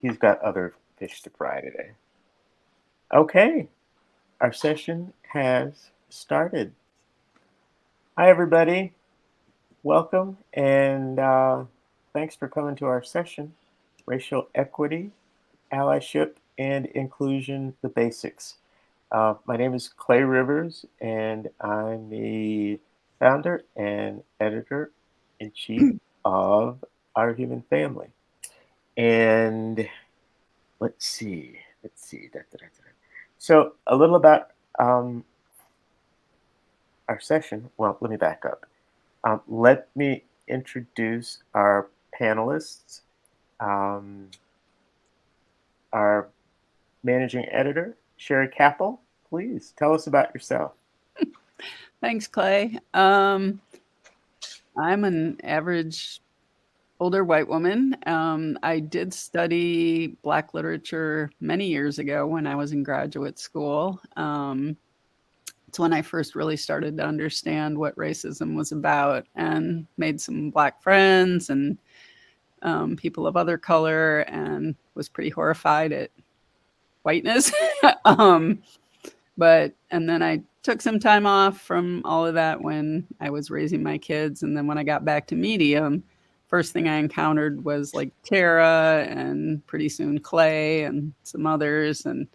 he's got other fish to fry today. Okay, our session has started. Hi, everybody. Welcome and thanks for coming to our session. Racial equity, allyship, and inclusion, the basics. My name is Clay Rivers, and I'm the founder and editor in chief of Our Human Family. And let's see. So, a little about um, our session. Well, let me back up. Let me introduce our panelists. Um, our managing editor, Sherry Capel. Please tell us about yourself. Thanks, Clay. I'm an average older white woman. I did study Black literature many years ago when I was in graduate school. It's when I first really started to understand what racism was about and made some Black friends and people of other color, and was pretty horrified at whiteness. um, and then I took some time off from all of that when I was raising my kids. And then when I got back to Medium, first thing I encountered was like Tara and pretty soon Clay and some others. And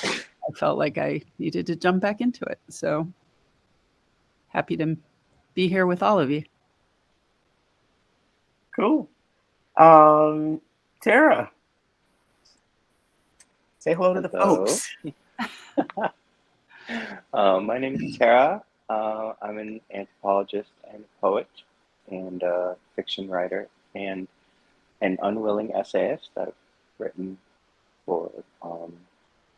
I felt like I needed to jump back into it. So happy to be here with all of you. Cool. Um, Tara, say hello to the Hello. folks. My name is Tara. I'm an anthropologist and poet and a fiction writer and an unwilling essayist. I've written for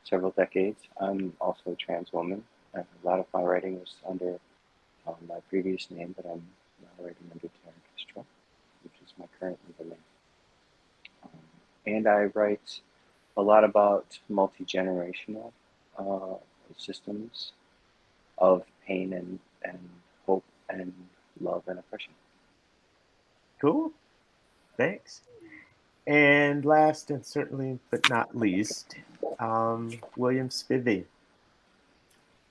several decades. I'm also a trans woman. A lot of my writing was under my previous name, but I'm now writing under Tara Kestrel, which is my current legal name. Um, and I write a lot about multi-generational uh, systems of pain and hope and love and oppression. Cool. Thanks. And last and certainly but not least, William Spivey.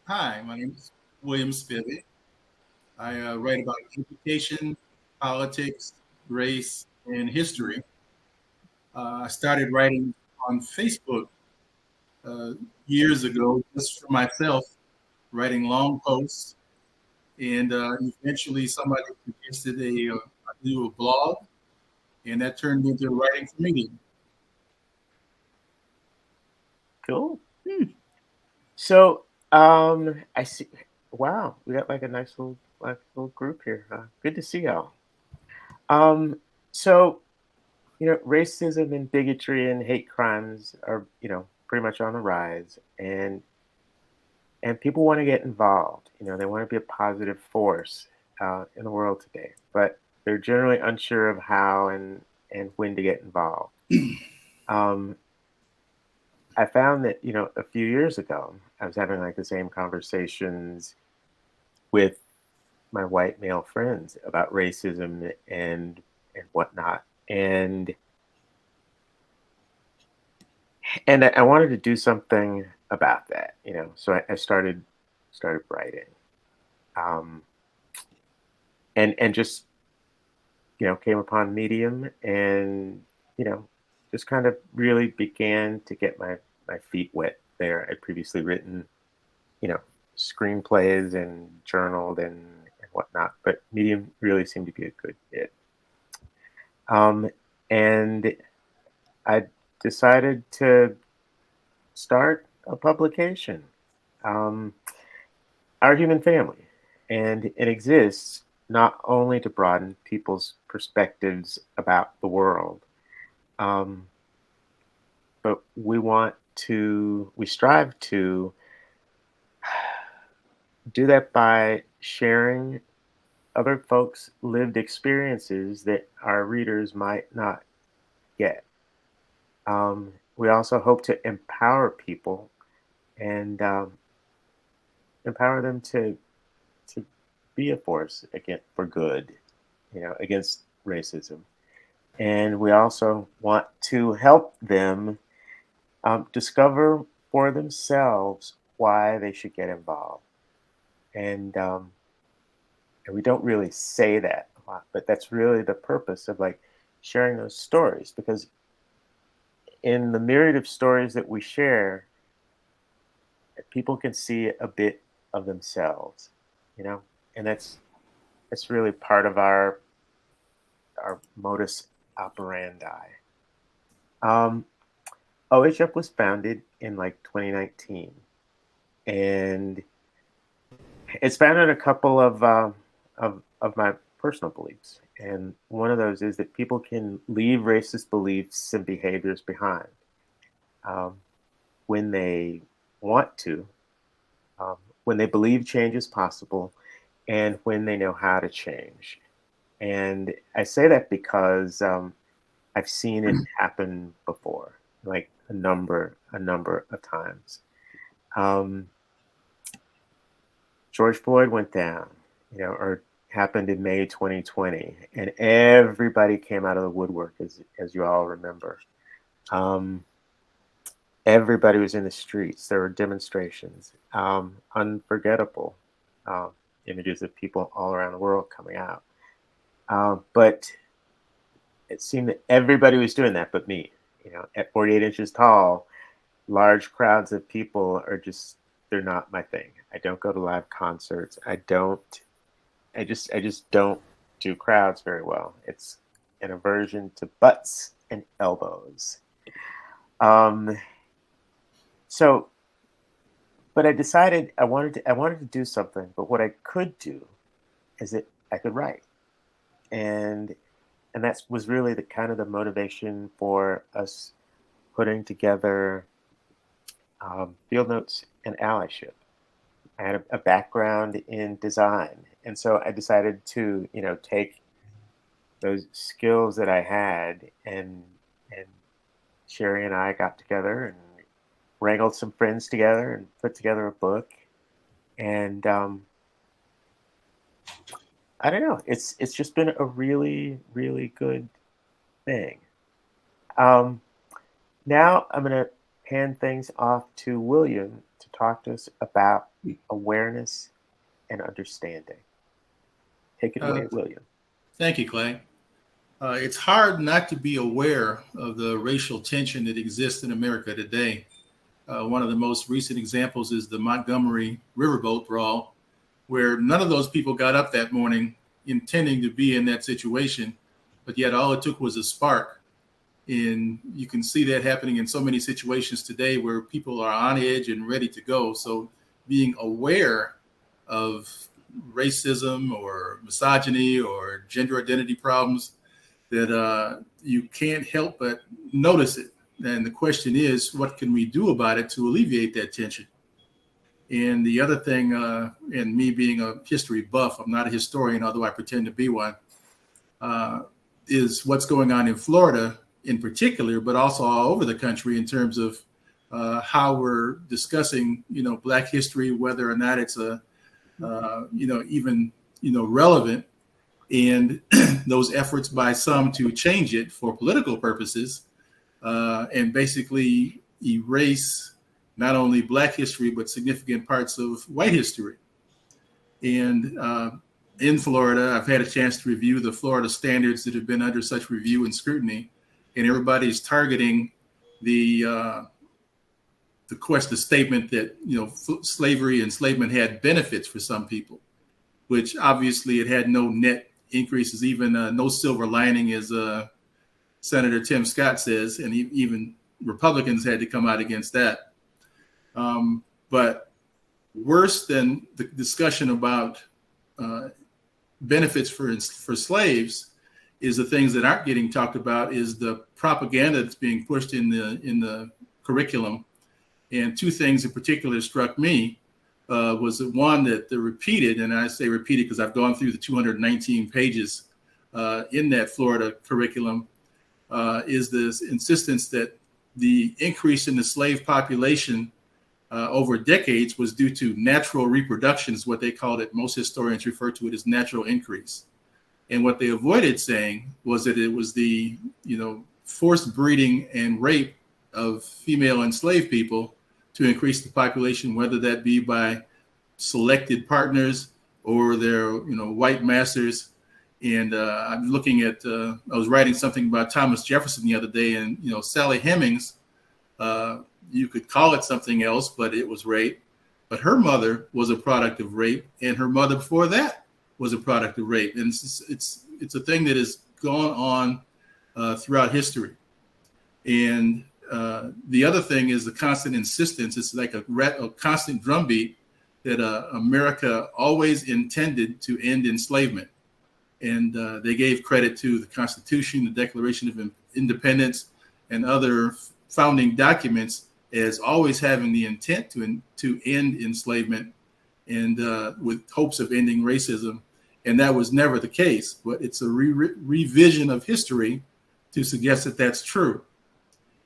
Hi, my name is William Spivey. I write about education, politics, race, and history. I started writing on Facebook uh, years ago just for myself, writing long posts. And eventually somebody suggested I do a blog, and that turned into writing for Medium. Cool. Hmm. So, I see. Wow, we got like a nice little group here. Good to see y'all. Um, so racism and bigotry and hate crimes are pretty much on the rise, and people want to get involved. They want to be a positive force in the world today, but they're generally unsure of how and when to get involved. Um, I found that a few years ago I was having like the same conversations with my white male friends about racism and whatnot, and I wanted to do something about that. So I started writing, um, and just came upon Medium, and you know just kind of really began to get my feet wet there. I'd previously written you know screenplays and journaled and whatnot, but Medium really seemed to be a good fit. Um, and I decided to start a publication, um, Our Human Family. And it exists not only to broaden people's perspectives about the world, um, but we strive to do that by sharing other folks' lived experiences that our readers might not get. We also hope to empower people and empower them to be a force against for good, against racism. And we also want to help them discover for themselves why they should get involved. And we don't really say that a lot, but that's really the purpose of like sharing those stories, because in the myriad of stories that we share, people can see a bit of themselves, you know, and that's really part of our modus operandi. Um, Allyship was founded in like 2019, and it's founded a couple of my personal beliefs, and one of those is that people can leave racist beliefs and behaviors behind um, when they want to, um, when they believe change is possible, and when they know how to change. And I say that because I've seen it happen before, like a number of times. Um, George Floyd went down, or happened in May 2020, and everybody came out of the woodwork, as you all remember. Um, Everybody was in the streets. There were demonstrations, unforgettable um, images of people all around the world coming out. But it seemed that everybody was doing that but me. At 48 inches tall, large crowds of people they're not my thing. I don't go to live concerts. I just don't do crowds very well. It's an aversion to butts and elbows. Um, so, but I decided I wanted to do something. But what I could do is that I could write, and that was really the kind of the motivation for us putting together Field Notes and Allyship. I had a background in design, and so I decided to, take those skills that I had, and Sherry and I got together and wrangled some friends together and put together a book. And I don't know, it's just been a really, really good thing. Um, Now I'm going to hand things off to William to talk to us about awareness and understanding. Take it away, William. Thank you, Clay. It's hard not to be aware of the racial tension that exists in America today. One of the most recent examples is the Montgomery Riverboat Brawl, where none of those people got up that morning intending to be in that situation, but yet all it took was a spark. And you can see that happening in so many situations today where people are on edge and ready to go. So being aware of racism or misogyny or gender identity problems, that you can't help but notice it. And the question is, what can we do about it to alleviate that tension? And the other thing, and me being a history buff, I'm not a historian, although I pretend to be one, is what's going on in Florida in particular, but also all over the country in terms of how we're discussing, Black history, whether or not it's even relevant, and those efforts by some to change it for political purposes, and basically erase not only Black history but significant parts of white history. And in Florida, I've had a chance to review the Florida standards that have been under such review and scrutiny, and everybody's targeting the statement that slavery and enslavement had benefits for some people, which obviously it had no net increases, even no silver lining, as Senator Tim Scott says, and even Republicans had to come out against that. But worse than the discussion about benefits for slaves is the things that aren't getting talked about is the propaganda that's being pushed in the curriculum. And two things in particular struck me. Was the one that the repeated, and I say repeated because I've gone through the 219 pages in that Florida curriculum, is this insistence that the increase in the slave population over decades was due to natural reproduction, is what they called it. Most historians refer to it as natural increase. And what they avoided saying was that it was the, forced breeding and rape of female enslaved people to increase the population, whether that be by selected partners or their, white masters. And I'm looking at, I was writing something about Thomas Jefferson the other day, and, Sally Hemings, you could call it something else, but it was rape. But her mother was a product of rape, and her mother before that was a product of rape. And it's a thing that has gone on throughout history. And the other thing is the constant insistence. It's like a constant drumbeat that America always intended to end enslavement. And they gave credit to the Constitution, the Declaration of Independence, and other founding documents as always having the intent to end enslavement and with hopes of ending racism. And that was never the case, but it's a revision of history to suggest that that's true.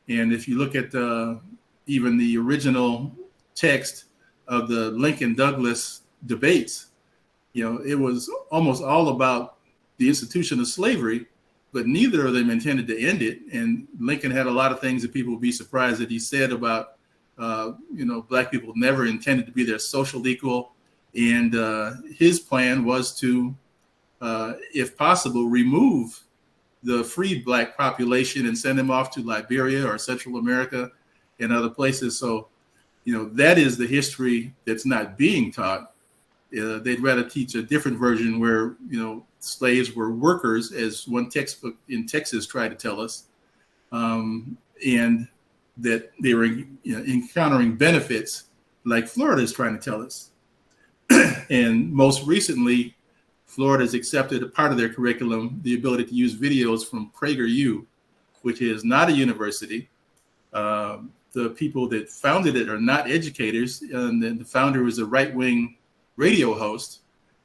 And if you look at even the original text of the Lincoln-Douglas debates, it was almost all about the institution of slavery, but neither of them intended to end it. And Lincoln had a lot of things that people would be surprised that he said about, Black people never intended to be their social equal. And his plan was to, if possible, remove the freed Black population and send them off to Liberia or Central America and other places. So, that is the history that's not being taught. They'd rather teach a different version where, slaves were workers, as one textbook in Texas tried to tell us, and that they were encountering benefits like Florida is trying to tell us. And most recently, Florida has accepted a part of their curriculum, the ability to use videos from PragerU, which is not a university. The people that founded it are not educators, and the founder is a right-wing radio host.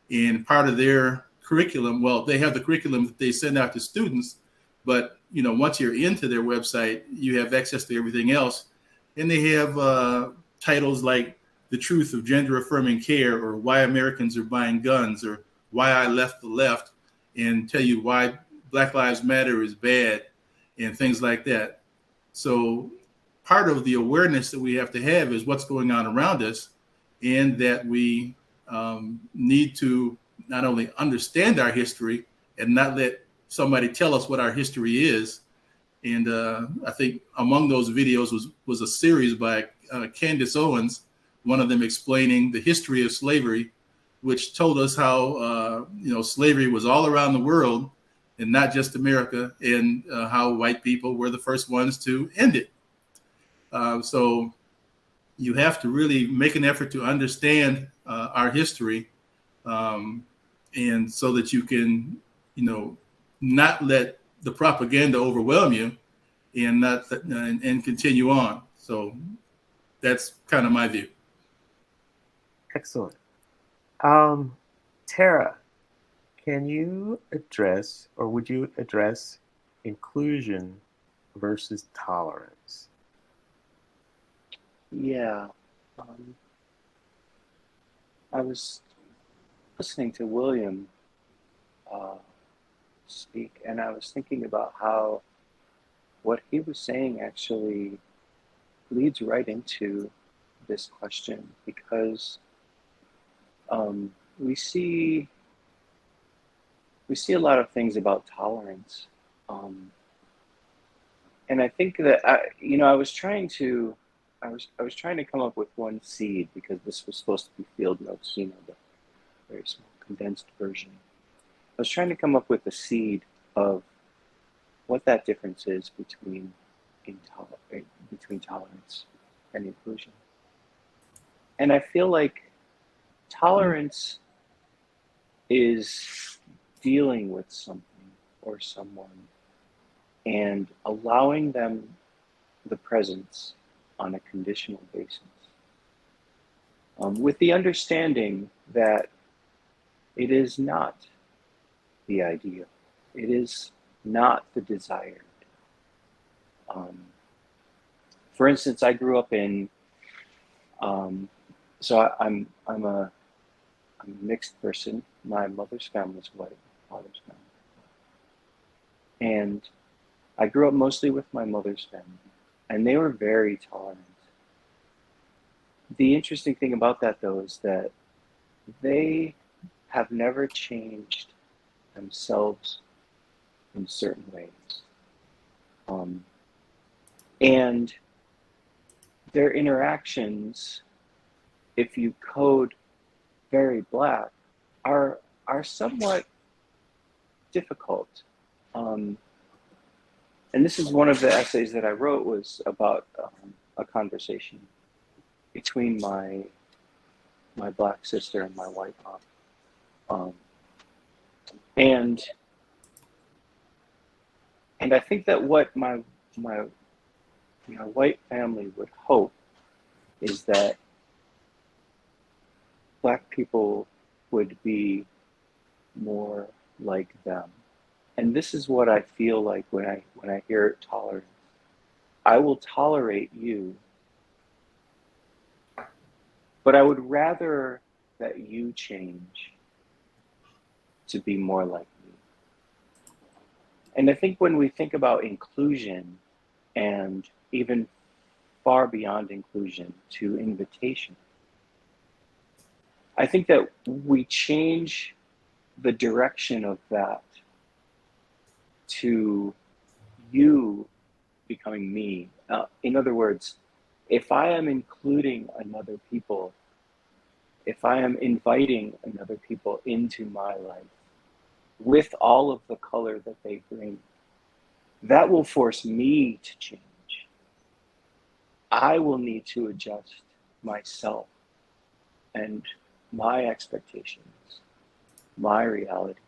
And part of their curriculum, well, they have the curriculum that they send out to students, but once you're into their website, you have access to everything else. And they have titles like The Truth of Gender Affirming Care, or Why Americans Are Buying Guns, or Why I Left the Left, and tell you why Black Lives Matter is bad, and things like that. So part of the awareness that we have to have is what's going on around us, and that we need to not only understand our history and not let somebody tell us what our history is. And I think among those videos was a series by Candace Owens, one of them explaining the history of slavery, which told us how slavery was all around the world and not just America, and how white people were the first ones to end it. So you have to really make an effort to understand our history, and so that you can, not let the propaganda overwhelm you, and continue on. So that's kind of my view. Excellent. Tara, can you address, or would you address, inclusion versus tolerance? Yeah. I was listening to William speak, and I was thinking about how what he was saying actually leads right into this question, because we see a lot of things about tolerance, and I think that I was trying to come up with one seed, because this was supposed to be field notes, the very small condensed version. I was trying to come up with a seed of what that difference is between tolerance and inclusion. And I feel like tolerance is dealing with something or someone and allowing them the presence on a conditional basis, with the understanding that it is not the ideal, it is not the desired. For instance, I grew up in, I'm a mixed person. My mother's family is white, my father's family And I grew up mostly with my mother's family, and they were very tolerant. The interesting thing about that, though, is that they have never changed themselves in certain ways. And their interactions, if you code very black, are somewhat difficult. And this is one of the essays that I wrote, was about a conversation between my black sister and my white mom. And I think that what my white family would hope is that black people would be more like them. And this is what I feel like when I hear tolerance. I will tolerate you, but I would rather that you change to be more like me. And I think when we think about inclusion, and even far beyond inclusion to invitation, I think that we change the direction of that to you becoming me. In other words, if I am including another people, if I am inviting another people into my life with all of the color that they bring, that will force me to change. I will need to adjust myself and my expectations, my reality,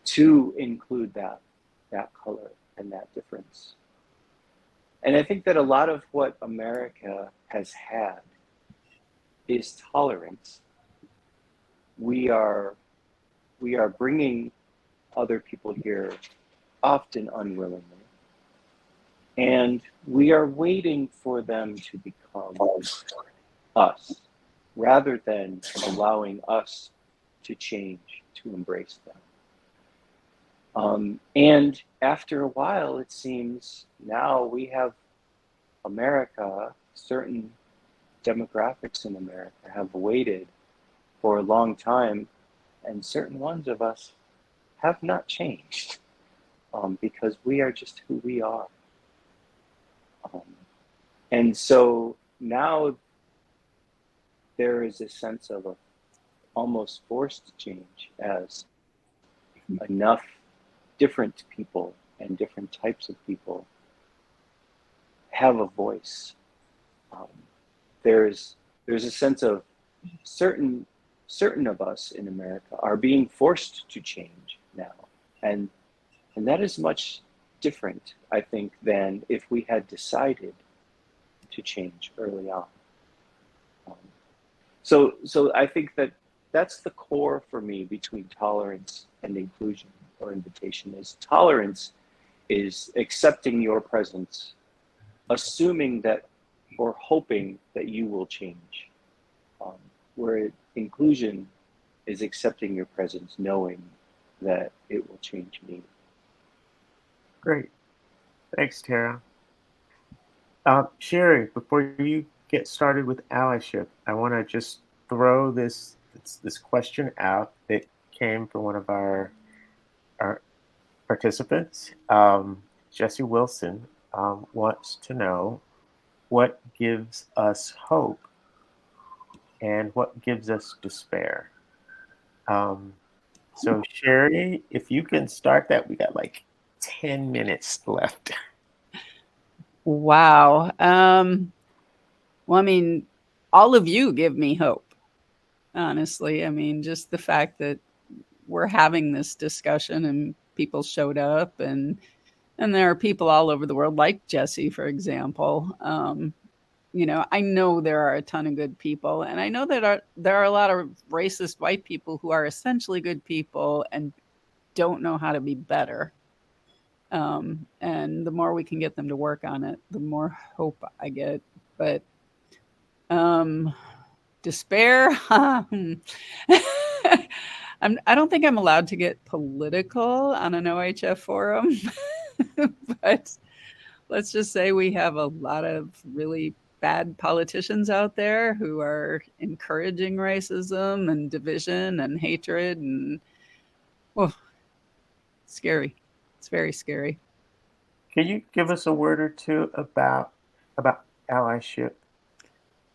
to include that color and that difference. And I think that a lot of what America has had is tolerance. We are bringing other people here, often unwillingly, and we are waiting for them to become us, rather than allowing us to change, to embrace them. And after a while, it seems now we have America, certain demographics in America have waited for a long time, and certain ones of us have not changed, because we are just who we are. And so now there is a sense of a almost forced change, as enough different people and different types of people have a voice. There's a sense of certain of us in America are being forced to change now, and that is much different, I think, than if we had decided to change early on. So I think that that's the core for me between tolerance and inclusion or invitation. Is tolerance is accepting your presence, assuming that or hoping that you will change. Where inclusion is accepting your presence, knowing that it will change me. Great. Thanks, Tara. Sherry, before you get started with allyship, I want to just throw this question out that came from one of our participants. Jesse Wilson wants to know what gives us hope and what gives us despair. So Sherry, if you can start that, we got like 10 minutes left. Wow. Well, I mean, all of you give me hope, honestly. I mean, just the fact that we're having this discussion and people showed up, and there are people all over the world, like Jesse, for example. I know there are a ton of good people, and I know that there are a lot of racist white people who are essentially good people and don't know how to be better. And the more we can get them to work on it, the more hope I get. But despair, I don't think I'm allowed to get political on an OHF forum. But let's just say we have a lot of really bad politicians out there who are encouraging racism and division and hatred, and oh, scary. It's very scary. Can you give us a word or two about allyship?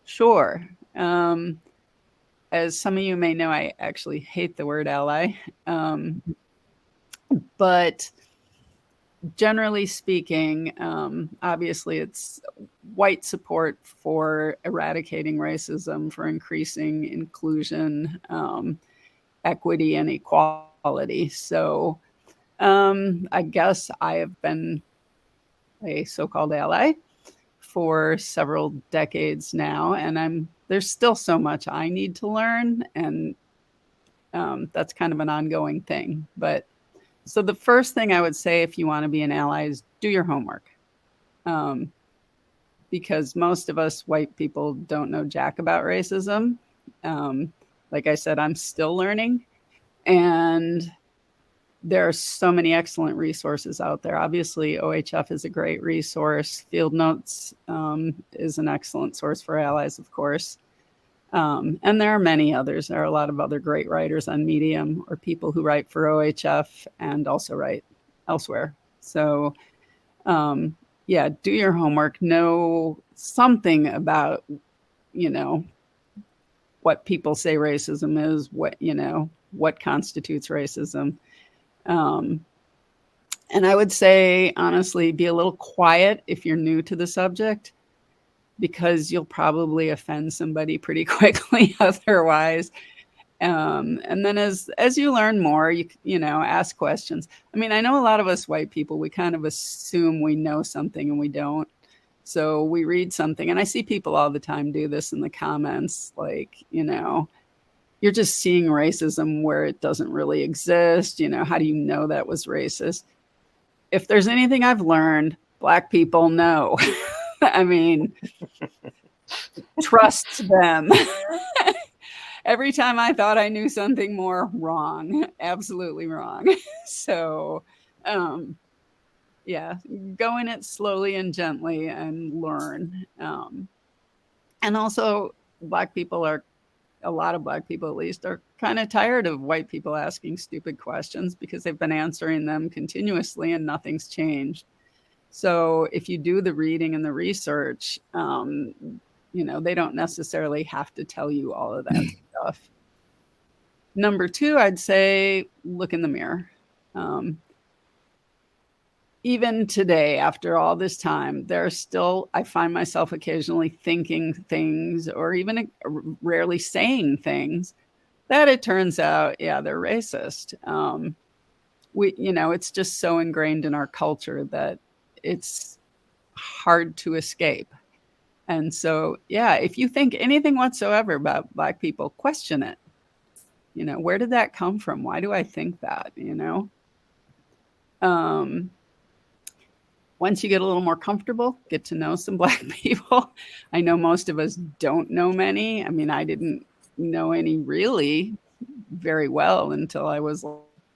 Sure. As some of you may know, I actually hate the word ally. But generally speaking, obviously it's white support for eradicating racism, for increasing inclusion, equity, and equality. So I guess I have been a so-called ally for several decades now, and there's still so much I need to learn, and that's kind of an ongoing thing. But so the first thing I would say if you want to be an ally is do your homework. Because most of us white people don't know jack about racism. Like I said, I'm still learning. And there are so many excellent resources out there. Obviously, OHF is a great resource. Field Notes is an excellent source for allies, of course. And there are many others. There are a lot of other great writers on Medium, or people who write for OHF and also write elsewhere. So, yeah, do your homework. Know something about, what people say racism is, what constitutes racism. And I would say, honestly, be a little quiet if you're new to the subject, because you'll probably offend somebody pretty quickly otherwise. And then as you learn more, you ask questions. I mean, I know a lot of us white people, we kind of assume we know something and we don't. So we read something, and I see people all the time do this in the comments, like, you're just seeing racism where it doesn't really exist. How do you know that was racist? If there's anything I've learned, Black people know. I mean, trust them. Every time I thought I knew something more, wrong, absolutely wrong. So, yeah, go in it slowly and gently and learn. And also, a lot of Black people at least, are kind of tired of white people asking stupid questions because they've been answering them continuously and nothing's changed. So if you do the reading and the research, they don't necessarily have to tell you all of that stuff. Number two, I'd say look in the mirror. Even today, after all this time, I find myself occasionally thinking things, or even rarely saying things that it turns out, yeah, they're racist. It's just so ingrained in our culture that it's hard to escape. And so, yeah, if you think anything whatsoever about Black people, question it. Where did that come from? Why do I think that? Once you get a little more comfortable, get to know some Black people. I know most of us don't know many. I mean, I didn't know any really very well until I was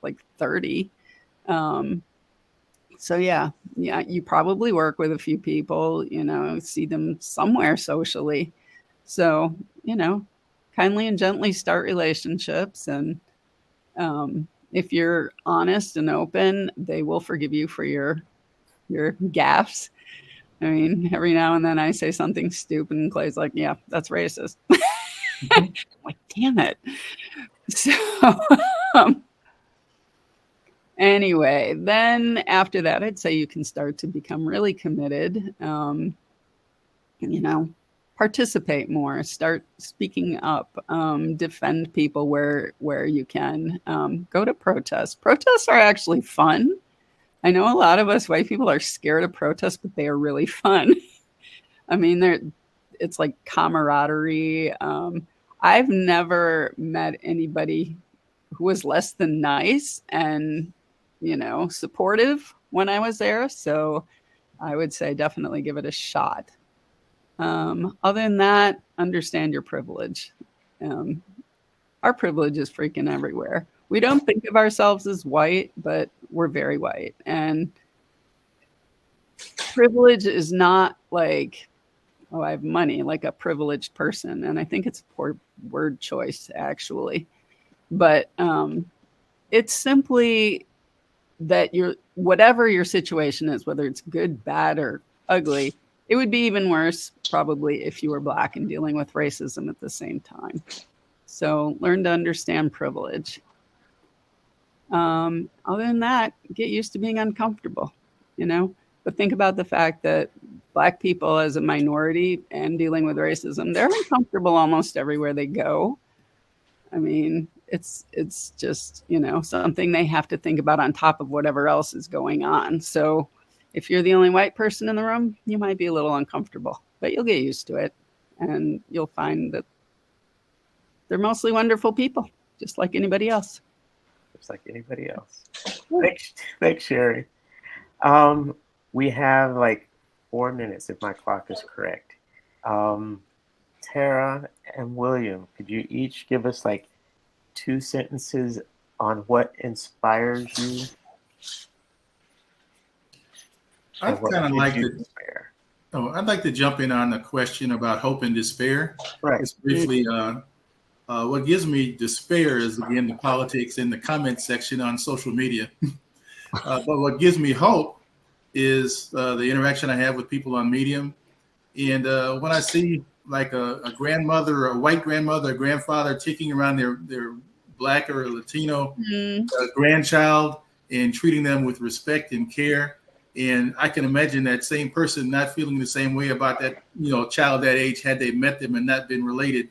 like 30. So yeah, you probably work with a few people, see them somewhere socially. So, kindly and gently start relationships. And if you're honest and open, they will forgive you for your gaffes. I mean, every now and then I say something stupid and Clay's like, yeah, that's racist. I'm like, damn it. So anyway, then after that, I'd say you can start to become really committed. Participate more, start speaking up, defend people where you can. Go to protests. Protests are actually fun. I know a lot of us white people are scared of protests, but they are really fun. I mean, it's like camaraderie. I've never met anybody who was less than nice and, supportive when I was there. So I would say definitely give it a shot. Other than that, understand your privilege. Our privilege is freaking everywhere. We don't think of ourselves as white, but we're very white. And privilege is not like, oh, I have money, like a privileged person. And I think it's a poor word choice, actually. But it's simply that whatever your situation is, whether it's good, bad, or ugly, it would be even worse probably if you were Black and dealing with racism at the same time. So learn to understand privilege. Other than that, get used to being uncomfortable, you know? But think about the fact that Black people as a minority and dealing with racism, they're uncomfortable almost everywhere they go. I mean, it's just, something they have to think about on top of whatever else is going on. So if you're the only white person in the room, you might be a little uncomfortable, but you'll get used to it. And you'll find that they're mostly wonderful people, just like anybody else. Just like anybody else. Thanks, Sherry. We have like 4 minutes if my clock is correct. Tara and William, could you each give us like 2 sentences on what inspires you? I'd kind of like to. Oh, I'd like to jump in on the question about hope and despair. Right. Just briefly, what gives me despair is, again, the politics in the comment section on social media. But what gives me hope is the interaction I have with people on Medium. And when I see like a grandmother, a white grandmother, a grandfather taking around their Black or Latino grandchild and treating them with respect and care. And I can imagine that same person not feeling the same way about that, child that age had they met them and not been related.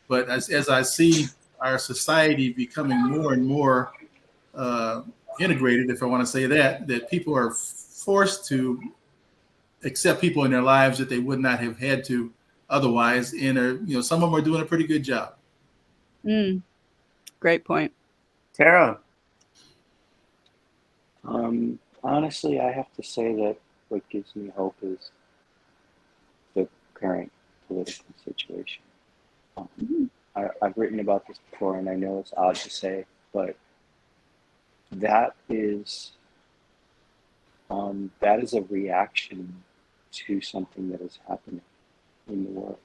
But as I see our society becoming more and more integrated, if I want to say that people are forced to accept people in their lives that they would not have had to otherwise, and some of them are doing a pretty good job. Great point. Tara. Honestly, I have to say that what gives me hope is the current political situation. I've written about this before, and I know it's odd to say, but that is a reaction to something that is happening in the world.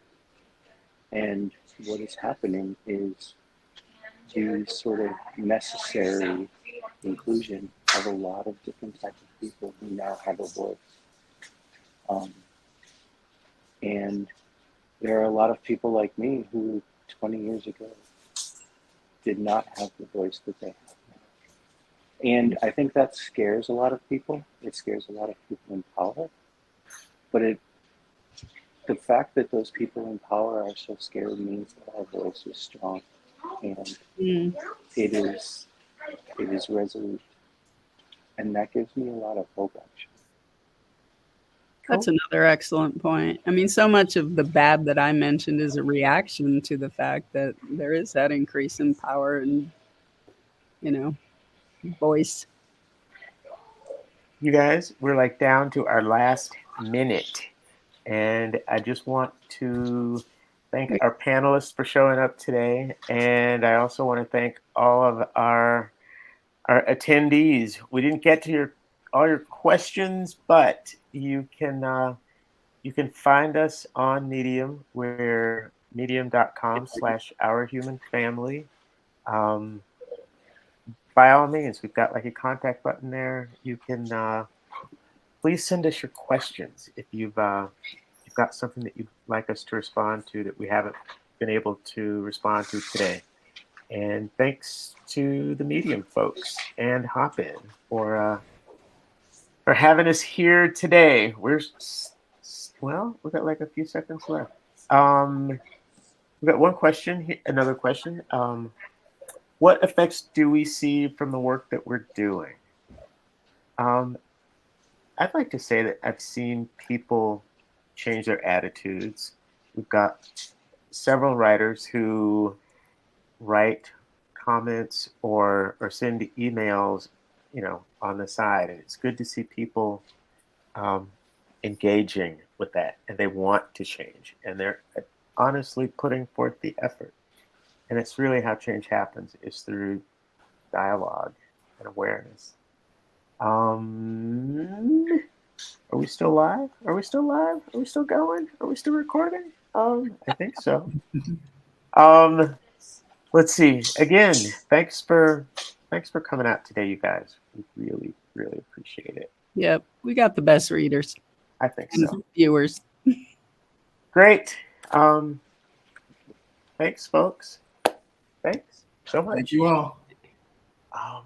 And what is happening is the sort of necessary inclusion of a lot of different types of people who now have a voice. And there are a lot of people like me who 20 years ago did not have the voice that they have now. And I think that scares a lot of people. It scares a lot of people in power. But the fact that those people in power are so scared means that our voice is strong. And it is resolute. And that gives me a lot of hope, actually. That's another excellent point. I mean, so much of the bad that I mentioned is a reaction to the fact that there is that increase in power and, voice. You guys, we're like down to our last minute. And I just want to thank our panelists for showing up today. And I also want to thank all of our attendees. We didn't get to all your questions, but you can find us on Medium. We're medium.com/ourhumanfamily. By all means, we've got like a contact button there. You can please send us your questions if you've got something that you'd like us to respond to that we haven't been able to respond to today. And thanks to the Medium folks and Hopin for having us here today. We've got like a few seconds left. We've got one question, another question. What effects do we see from the work that we're doing? I'd like to say that I've seen people change their attitudes. We've got several writers who write comments or send emails, on the side, and it's good to see people engaging with that, and they want to change, and they're honestly putting forth the effort. And it's really how change happens, is through dialogue and awareness. Are we still live? Are we still live? Are we still going? Are we still recording? I think so. Let's see. Again, thanks for coming out today, you guys. We really, really appreciate it. Yep, we got the best readers I think and so. viewers. Great. Thanks, folks. Thanks so much. Thank you all. Um,